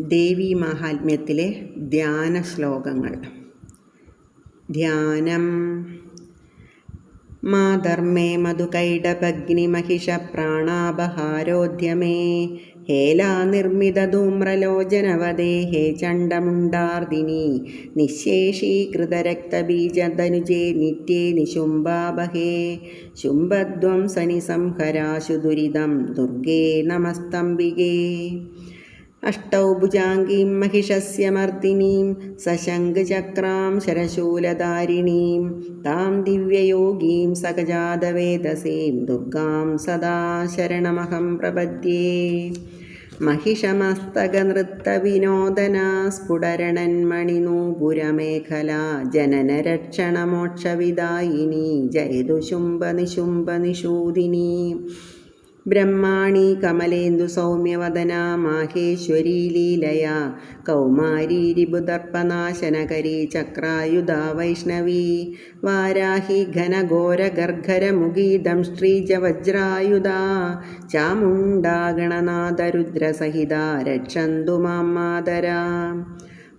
ദേവീ മാഹാത്മ്യത്തിലെ ധ്യാന ശ്ലോകങ്ങൾ. ധ്യാനം. മാധർമ്മേ മധുകൈടഭഗ്നിമഹിഷപ്രാണാപഹാരോദ്യമേ ഹേലാനിർമ്മിതധൂമ്രലോചനവദേ ഹേ ചണ്ഡമുണ്ടാർദിനി നിശേഷീകൃതരക്തബീജധനുജേ നിത്യേ നിശുംഭാബഹേ ശുംഭധ്വംസനി സംഹരാശു ദുരിതം ദുർഗേ നമസ്തംബികേ. അഷ്ടൗ ഭുജാംഗീം മഹിഷസ്യ മർദിനീം സശംഖചക്രാം ശരശൂലധാരിണീം താം ദിവ്യയോഗീം സകജാതവേദസീം ദുർഗാം സദാ ശരണമഹം പ്രപദ്യേ. महिषमस्तकनृत्तविनोदना स्फुटरणन्मणिनूपुरमेखला जननरक्षणमोक्षविदायिनी जयतु शुम्भनिशुम्भनिषूदिनी. ब्रह्माणी कमलेन्दुसौम्यवदना माहेश्वरी लीलया कौमारी रिपुदर्पनाशनकरी चक्रायुधा वैष्णवी वाराही घनघोरगर्घरमुखी दंष्ट्रीजवज्रायुधा चामुण्डा गणनाथरुद्रसहिता रक्षन्तु मां मातरा.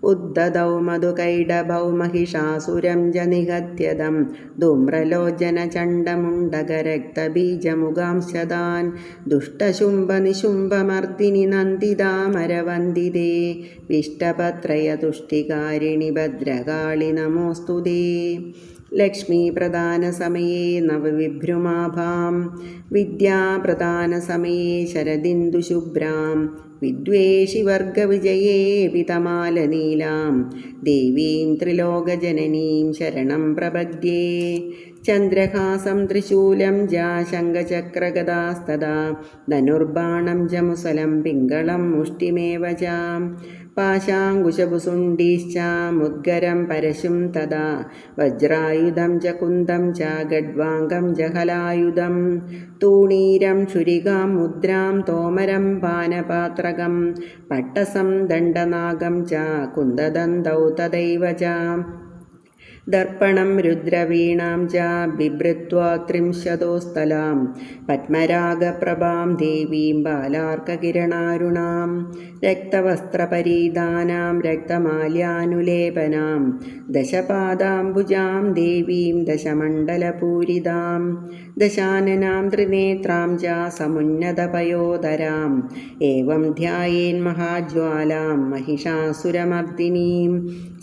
उद्धतौ मधुकैडभौ महिषासुरं च निहत्यदं धूम्रलोचनचण्डमुण्डकरक्तबीजमुगांशदान् दुष्टशुम्भनिशुम्भमर्दिनि नन्दितामरवन्दिते विष्टपत्रयतुष्टिकारिणि भद्रकाळि नमोऽस्तु ते. लक्ष्मीप्रदानसमये नवविभ्रुमाभां विद्याप्रदानसमये शरदिन्दुशुभ्रां विद्वेषिवर्गविजये पितमालनीलां देवीं त्रिलोकजननीं शरणं प्रपद्ये. चन्द्रहासं त्रिशूलं जाशङ्खचक्रगदास्तदा धनुर्बाणं च मुसलं पिङ्गलं मुष्टिमेव च पाशाङ्कुशभुसुण्डीश्च मुद्गरं परशुं तदा वज्रायुधं च कुन्दं च गड्वाङ्गं च हलायुधं तूणीरं छुरिकां मुद्रां तोमरं पानपात्रकं पट्टसं दण्डनागं च कुन्ददन्तौ तदैव च दर्पणं रुद्रवीणां च बिभृत्वा त्रिंशतोस्थलां पद्मरागप्रभां देवीं बालार्ककिरणारुणां रक्तवस्त्रपरीधानां रक्तमाल्यानुलेपनां दशपादाम्बुजां देवीं दशमण्डलपूरितां दशाननां त्रिनेत्रां च समुन्नतपयोधराम् एवं ध्यायेन्महाज्वालां महिषासुरमर्दिनीं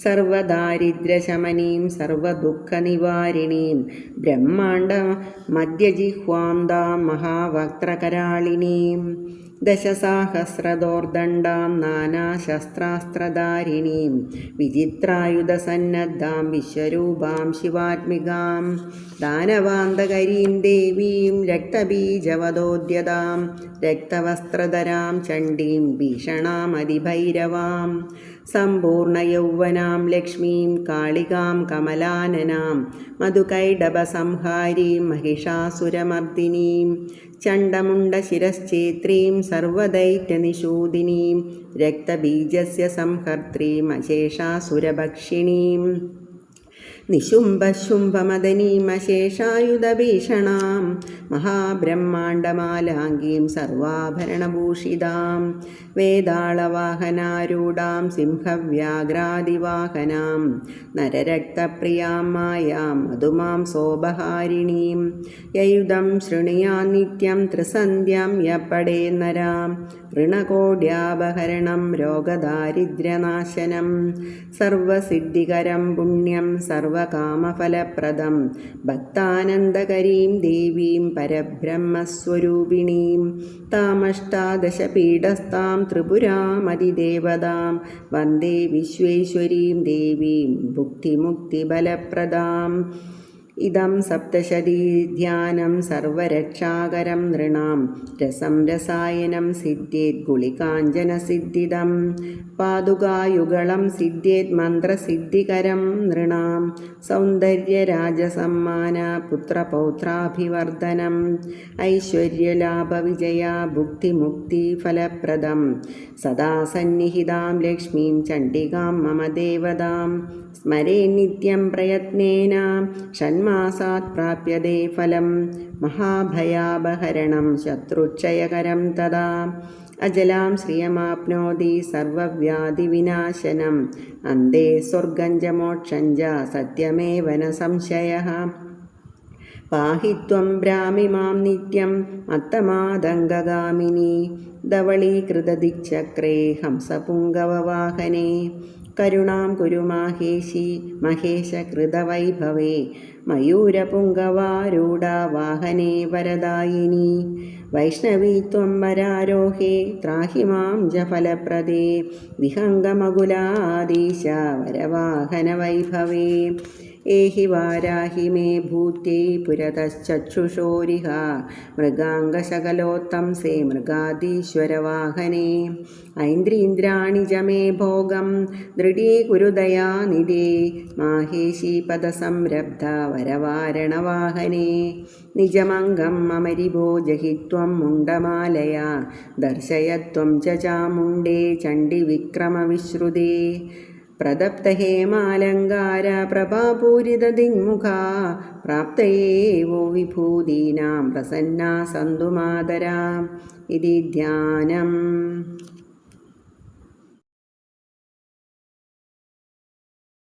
सर्वदारिद्र्यशमनीं सर्वदुःखनिवारिणीं ब्रह्माण्डमध्यजिह्वां तां महावक्त्रकराळिनीं दशसाहस्रदोर्दण्डां नानाशस्त्रास्त्रधारिणीं विचित्रायुधसन्नद्धां विश्वरूपां शिवात्मिकां दानवान्तकरीं देवीं रक्तबीजवदोद्यतां रक्तवस्त्रधरां चण्डीं भीषणामधिभैरवां सम्पूर्णयौवनां लक्ष्मीं कालिकां कमलाननां मधुकैडभसंहारीं महिषासुरमर्दिनीं चण्डमुण्डशिरश्चेत्रीं सर्वदैत्यनिषूदिनीं रक्तबीजस्य संहर्त्रीम् अशेषासुरभक्षिणीं निशुम्भशुम्भमदनीमशेषायुधभीषणां महाब्रह्माण्डमालाङ्गीं सर्वाभरणभूषितां वेदाळवाहनारूढां सिंहव्याघ्रादिवाहनां नररक्तप्रियां मायां मधुमां सोपहारिणीं ययुधं शृणुयान् नित्यं त्रिसन्ध्यां यः पठेत् नरां ऋणकोड्यापहरणं रोगदारिद्र्यनाशनं सर्वसिद्धिकरं पुण्यं सर्वकामफलप्रदं भक्तानन्दकरीं देवीं परब्रह्मस्वरूपिणीं तामष्टादशपीठस्थां त्रिपुरामधिदेवतां वन्दे विश्वेश्वरीं देवीं भुक्तिमुक्तिबलप्रदाम्. इदं सप्तशतीध्यानं सर्वरक्षाकरं नृणां रसं रसायनं सिद्ध्येत् गुलिकाञ्जनसिद्धिदं पादुकायुगलं सिद्ध्येत् मन्त्रसिद्धिकरं नृणां सौन्दर्यराजसम्मान पुत्रपौत्राभिवर्धनम् ऐश्वर्यलाभविजया भुक्तिमुक्तिफलप्रदं सदा सन्निहितां लक्ष्मीं चण्डिकां मम देवतां स्मरे नित्यं प्रयत्नेन षण्मासात् प्राप्यते फलं महाभयापहरणं शत्रुक्षयकरं तदा അജലാം ശ്രിയമാപ്നോതി സർവവ്യാധിവിനാശനം അന്തേ സ്വർഗം ച മോക്ഷം ച സത്യമേവ ന സംശയഃ. പാഹി ത്വം ബ്രാഹ്മിമാം നിത്യം മത്തമാതംഗഗാമിനി ധവളീകൃതദിക്ചക്രേ ഹംസപുങ്കവവാഹനേ. കരുണാം കുരു മാഹേശി മഹേശകൃതവൈഭവേ മയൂരപുങ്കവാരൂഢാ വാഹനേ വരദായിനി. വൈഷ്ണവീ ത്വം വരാരോഹേ ത്രാഹി മാം ച ഫലപ്രദേ വിഹംഗമകുലാധീശ വരവാഹനവൈഭവേ. ഏഹി വാരാഹി മേ ഭൂത്യൈ പുരതശ്ചക്ഷുഷോരിഹ മൃഗാംഗശകലോത്തംസേ മൃഗാധീശ്വരവാഹനേ. ഐന്ദ്രീന്ദ്രാണി ച മേ ഭോഗം ദൃഢീകുരു ദയാനിധേ മാഹേശി പദസംരബ്ധ വരവാരണവാഹനേ. നിജമംഗം അമരിഭോ ജഹിത്വം മുണ്ഡമാലയാ ദർശയത്വം ച ചാമുണ്ഡേ ചണ്ഡിവിക്രമവിശ്രുതേ. പ്രദപ്തഹേമാലങ്കാര പ്രഭാപൂരിതദിങ്മുഖാ പ്രാപ്തയേ വോ വിഭൂതീനാം പ്രസന്നാ സന്തു മാതരാ. ഇതി ധ്യാനം.